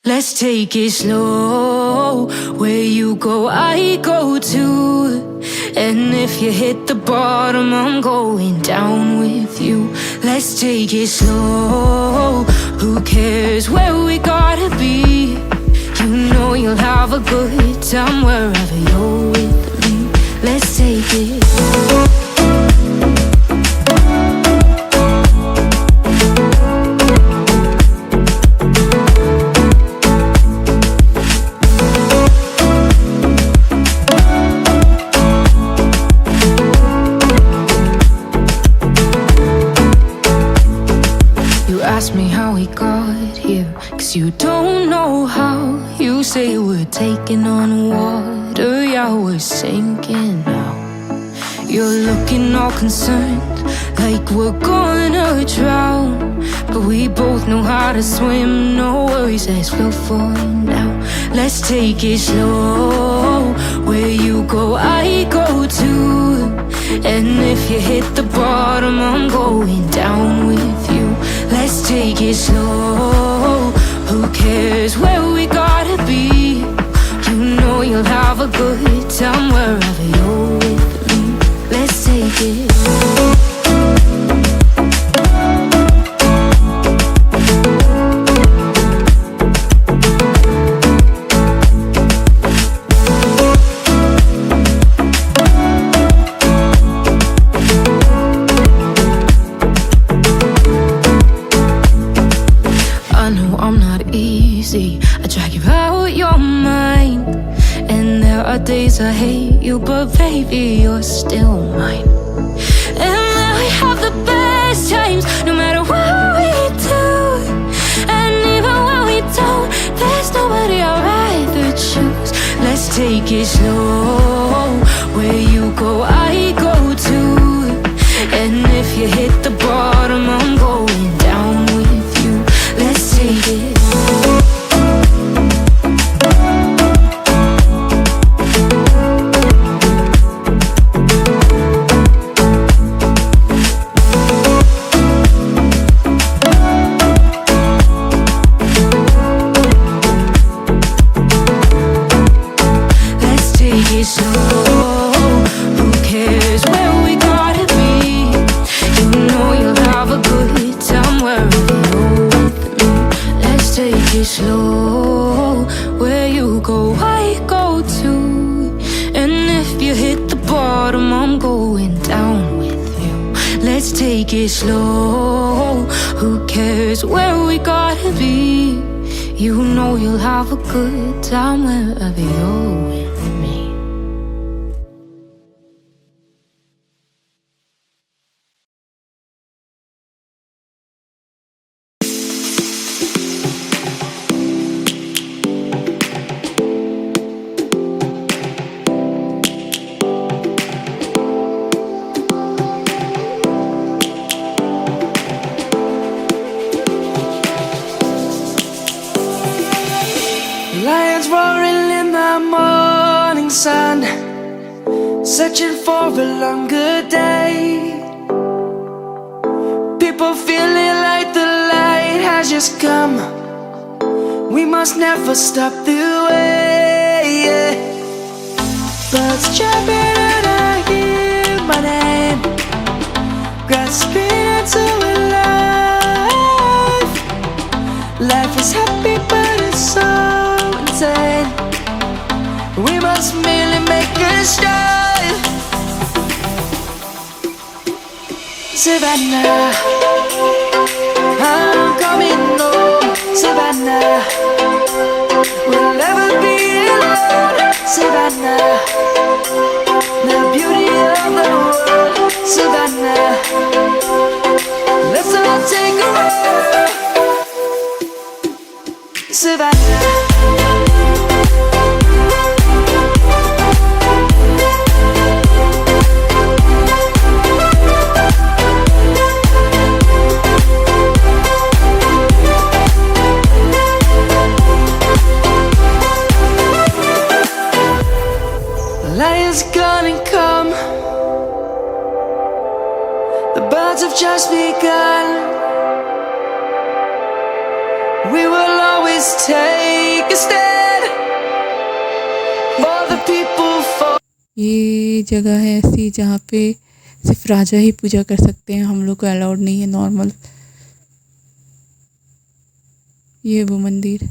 Let's take it slow. Where you go, I go too. And if you hit the bottom, I'm going down with you. Let's take it slow. Who cares where we gotta be? You know you'll have a good time wherever you're with me. Let's take it slow. Ask me how we got here, 'cause you don't know how. You say we're taking on water, yeah, we're sinking now. You're looking all concerned, like we're gonna drown. But we both know how to swim, no worries, let's float for now. Let's take it slow. Where you go, I go too. And if you hit the bottom, I'm going down with you. Let's take it slow. Who cares where we gotta be? You know you'll have a good time wherever you're with me. Let's take it slow. I drag you out your mind, and there are days I hate you, but baby, you're still mine. And then we have the best times, no matter what we do. And even when we don't, there's nobody I'd rather choose. Let's take it slow. Where you go, I go too. And if you hit the bottom, I'm going down with you. Let's take it slow. Slow, where you go, I go too. And if you hit the bottom, I'm going down with you. Let's take it slow. Who cares where we gotta be? You know you'll have a good time wherever you're with me. Lions roaring in the morning sun, searching for a longer day. People feeling like the light has just come. We must never stop the way. Birds chirping and I hear my name, grasping into a life. Life is happy but it's so insane. We must merely make a start. Savannah, I'm coming home. Savannah, we'll never be alone. Savannah, the beauty of the world. Savannah, let's all take a ride. Savannah, lion's gonna come. The birds have just begun. We will always take ये जगह है ऐसी जहाँ पे सिर्फ राजा ही पूजा कर सकते हैं, हम लोग को अलाउड नहीं है नॉर्मल। ये वो मंदिर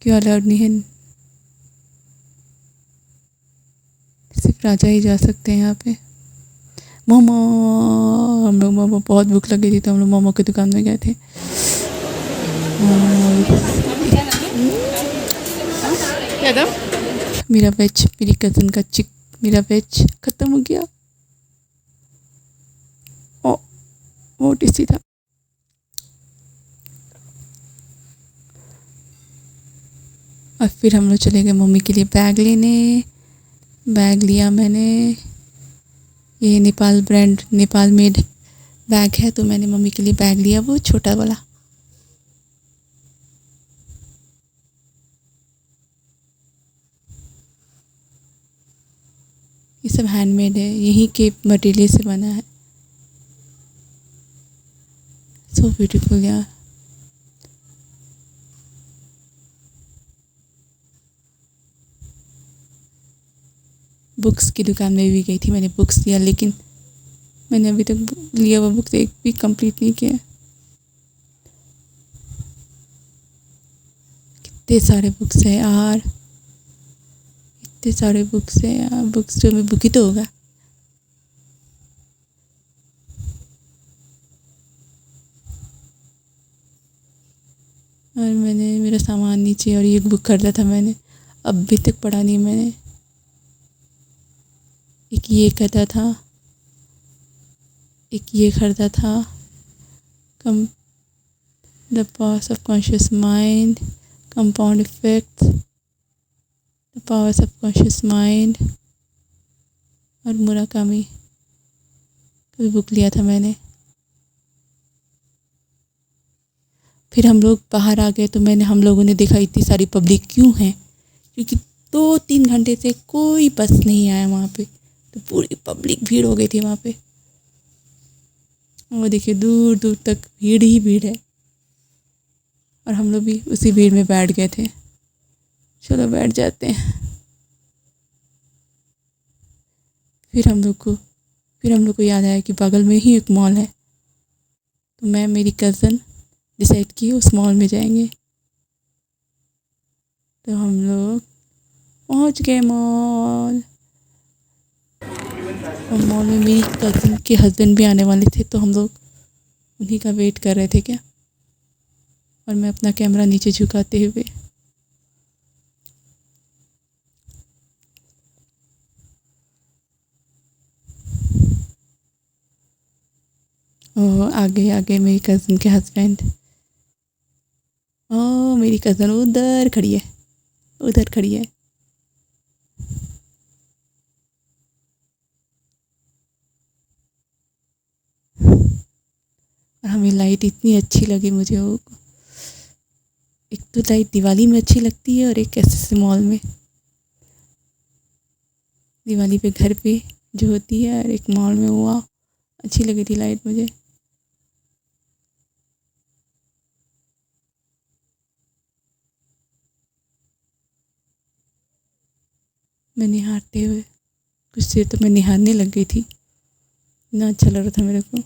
क्यों अलाउड नहीं है, सिर्फ राजा ही जा सकते हैं यहाँ पे। मोमो, हम लोग मोमो, बहुत भूख लगी थी तो हम लोग मोमो की दुकान में गए थे। क्या था? मेरा वेज, मेरी कज़न का मेरा वेज ख़त्म हो गया। ओ, वो टेस्टी था। और फिर हम लोग चले गए मम्मी के लिए बैग लेने। बैग लिया मैंने, ये Nepal brand, Nepal made bag है, तो मैंने मम्मी के लिए बैग लिया, वो छोटा वाला। ये सब हैंडमेड है, यहीं के मटेरियल से बना है। सो ब्यूटीफुल यार। बुक्स की दुकान में भी गई थी, मैंने बुक्स लिया, लेकिन मैंने अभी तक लिया हुआ बुक्स एक भी कंप्लीट नहीं किया। कितने सारे बुक्स है यार, इतने सारे बुक्स है यार, बुक्स जो में बुक ही तो होगा। और मैंने मेरा सामान नीचे, और ये बुक खरीदा था मैंने, अभी तक पढ़ा नहीं मैंने। एक ये खरीदा था, एक ये खरीदा था, come the power of conscious mind, compound effects, the power of conscious mind, और मुराकामी का भी बुक लिया था मैंने। फिर हम लोग बाहर आ गए तो हम लोगों ने देखा इतनी सारी पब्लिक क्यों है, क्योंकि 2-3 घंटे से कोई बस नहीं आया वहाँ पे, तो पूरी पब्लिक भीड़ हो गई थी वहाँ पे। वो देखिए दूर दूर तक भीड़ ही भीड़ है, और हम लोग भी उसी भीड़ में बैठ गए थे। चलो बैठ जाते हैं। फिर हम लोग को याद आया कि बगल में ही एक मॉल है, तो मैं मेरी कज़न डिसाइड की उस मॉल में जाएंगे। तो हम लोग पहुंच गए मॉल, और मॉल में मेरी कज़न के हस्बैंड भी आने वाले थे, तो हम लोग उन्हीं का वेट कर रहे थे क्या। और मैं अपना कैमरा नीचे झुकाते हुए, ओह आगे आगे मेरी कज़न के हस्बैंड, ओह मेरी कज़न उधर खड़ी है, उधर खड़ी है। और हमें लाइट इतनी अच्छी लगी मुझे, वो एक तो लाइट दिवाली में अच्छी लगती है, और एक ऐसे मॉल में दिवाली पे घर पे जो होती है, और एक मॉल में वो अच्छी लगी थी लाइट मुझे। मैं निहारते हुए कुछ देर तो मैं निहारने लग गई थी, इतना अच्छा लग रहा था मेरे को।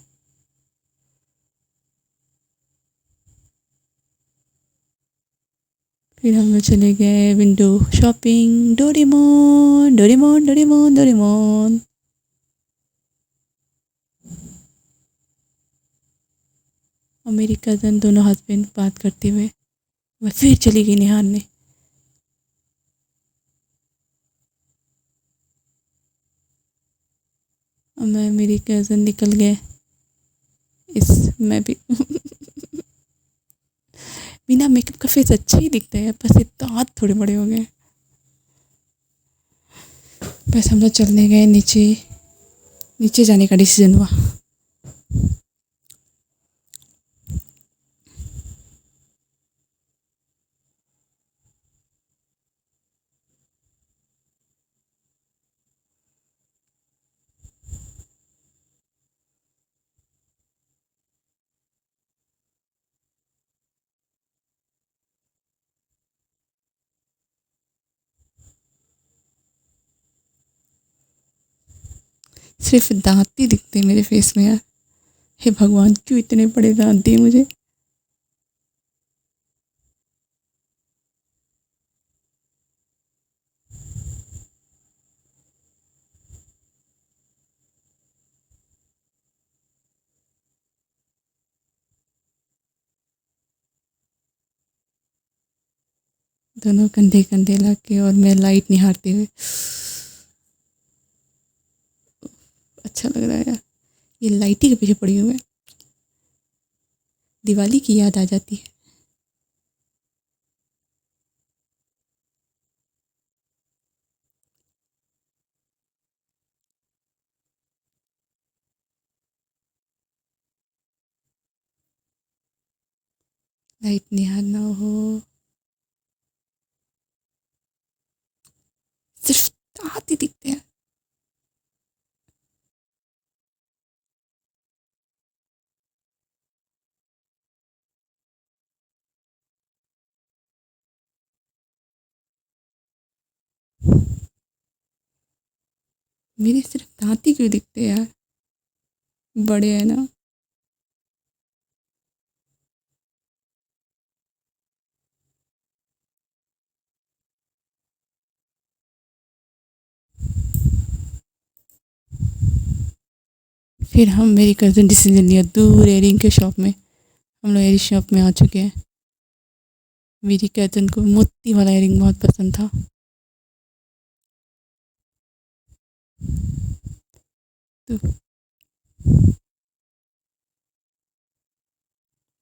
फिर हम लोग चले गए window shopping, Doraemon Doraemon Doraemon Doraemon. और मेरी कज़न दोनों हस्बैंड बात करते हुए मैं फिर चली गई निहारने। और मैं मेरी कज़न निकल गए, मैं भी बिना मेकअप का फेस अच्छा ही दिखता है, बस इतना हाथ थोड़े बड़े हो गए। बस हम लोग चलने गए नीचे, नीचे जाने का डिसीजन हुआ। सिर्फ दांत ही दिखते हैं मेरे फेस में यार। हे भगवान, क्यों इतने बड़े दांत दिए मुझे। दोनों कंधे कंधे ला के और मैं लाइट निहारते हुए, अच्छा लग रहा है यार। ये लाइट ही के पीछे पड़ी हुई है, दिवाली की याद आ जाती है। लाइट निहारना हो, सिर्फ दांत ही दिखते हैं। मेरे सिर्फ दांत ही क्यों दिखते हैं यार, बड़े हैं ना। फिर हम, मेरी कज़न डिसीजन लिया दूर एयरिंग के शॉप में। हम लोग एयरिंग शॉप में आ चुके हैं। मेरी कज़न को मोती वाला एयरिंग बहुत पसंद था। तो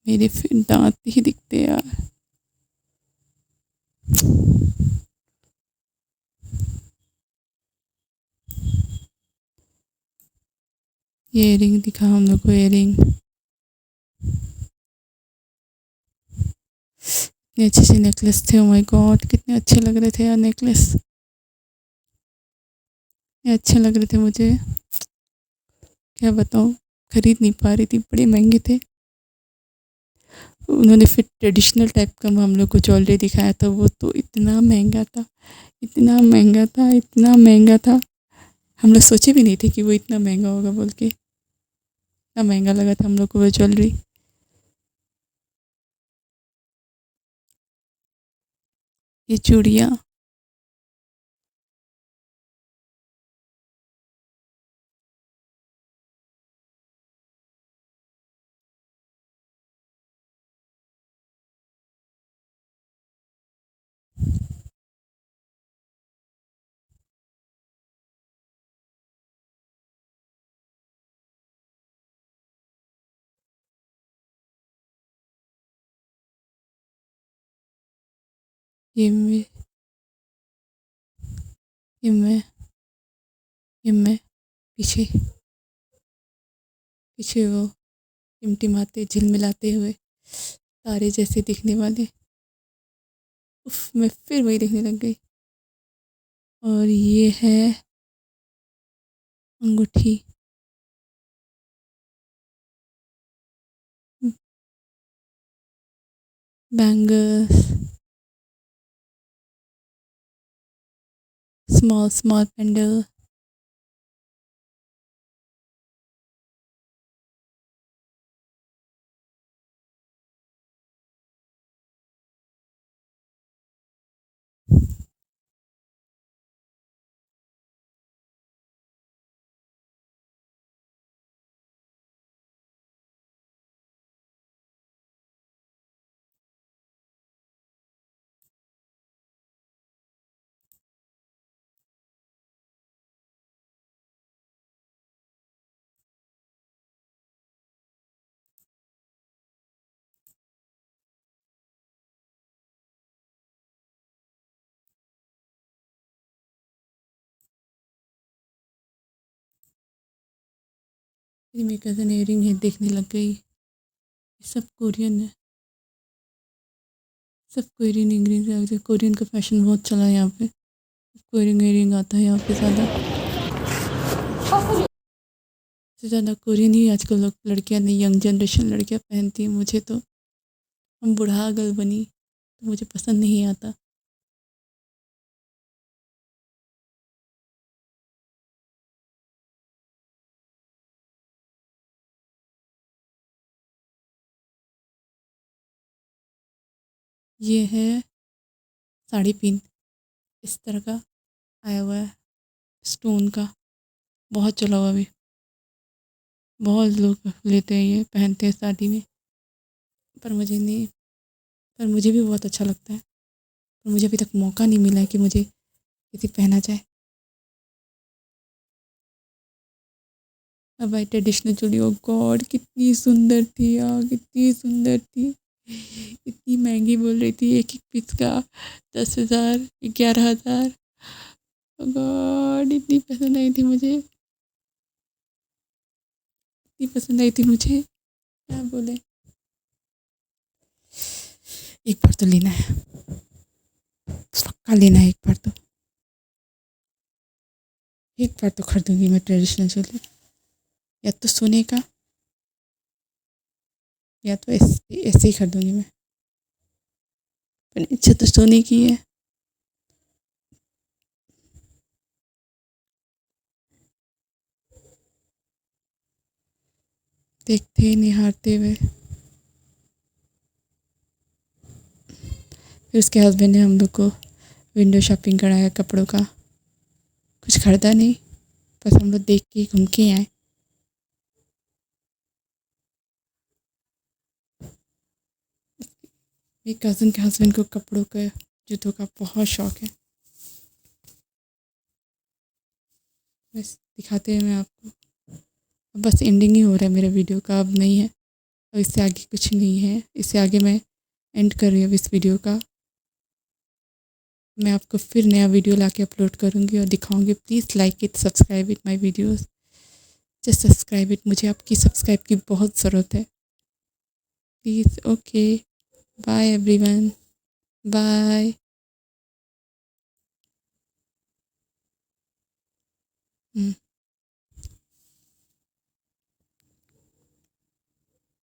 मेरे फिर दांत ही दिखते हैं यार। ये एयरिंग दिखा हम लोग को, एयरिंग इतने अच्छे से नेकलेस थे। ओ माय गॉड, कितने अच्छे लग रहे थे यार नेकलेस, ये अच्छे लग रहे थे मुझे, क्या बताऊँ। खरीद नहीं पा रही थी, बड़े महंगे थे। उन्होंने फिर ट्रेडिशनल टाइप का हम लोग को ज्वेलरी दिखाया था, वो तो इतना महंगा था, इतना महंगा था, इतना महंगा था। हम लोग सोचे भी नहीं थे कि वो इतना महंगा होगा बोल के। इतना महंगा लगा था हम लोग को वो ज्वेलरी। ये चूड़ियाँ, ये मैं ये मैं ये मैं पीछे पीछे वो टिमटिमाते झिलमिलाते हुए तारे जैसे दिखने वाले, उफ, मैं फिर वही देखने लग गई। और ये है अंगूठी, बैंगल्स, स्मॉल स्मॉल पेंडल। फिर मेरी कज़न इयरिंग है देखने लग गई। ये सब कोरियन है, सब कोरियन इंग्रेडिएंट। कोरियन का फैशन बहुत चला है यहाँ पे, कोरियन इयरिंग आता है यहाँ पे ज़्यादा से ज़्यादा। कोरियन ही आजकल लोग, लड़कियाँ नहीं, यंग जनरेशन लड़कियाँ पहनती हैं। मुझे तो, हम बुढ़ा गल बनी तो मुझे पसंद नहीं आता। ये है साड़ी पिन, इस तरह का आया हुआ है स्टोन का, बहुत चला हुआ अभी, बहुत लोग लेते हैं, ये पहनते हैं शादी में, पर मुझे नहीं, पर मुझे भी बहुत अच्छा लगता है, पर मुझे अभी तक मौका नहीं मिला है कि मुझे किसी पहना जाए। अब आई ट्रेडिशनल चूड़ी, ओ गॉड कितनी सुंदर थी यार, कितनी सुंदर थी, इतनी महंगी बोल रही थी एक एक पीस का 10,000 11,000, ओ गॉड इतनी पसंद आई थी मुझे, इतनी पसंद आई थी मुझे, क्या बोले। एक बार तो लेना है, पक्का लेना है, एक बार तो खरीदूंगी मैं ट्रेडिशनल चूड़ी, या तो सोने का या तो ऐसे ऐसे ही खरीदूंगी मैं, पर इच्छा तो सोने की है। देखते निहारते हुए, फिर उसके हस्बैंड ने हम लोग को विंडो शॉपिंग कराया कपड़ों का, कुछ खरीदा नहीं, बस हम लोग देख के घूम के आए। मेरी कज़न के हस्बैंड को कपड़ों का, जूतों का बहुत शौक है, बस दिखाते हैं मैं आपको। अब बस एंडिंग ही हो रहा है मेरे वीडियो का, अब नहीं है, अब इससे आगे कुछ नहीं है, इससे आगे मैं एंड कर रही हूँ इस वीडियो का। मैं आपको फिर नया वीडियो लाके अपलोड करूँगी और दिखाऊँगी। Please like it, subscribe it my videos, just subscribe it, मुझे आपकी सब्सक्राइब की बहुत ज़रूरत है please. Okay, bye everyone, bye.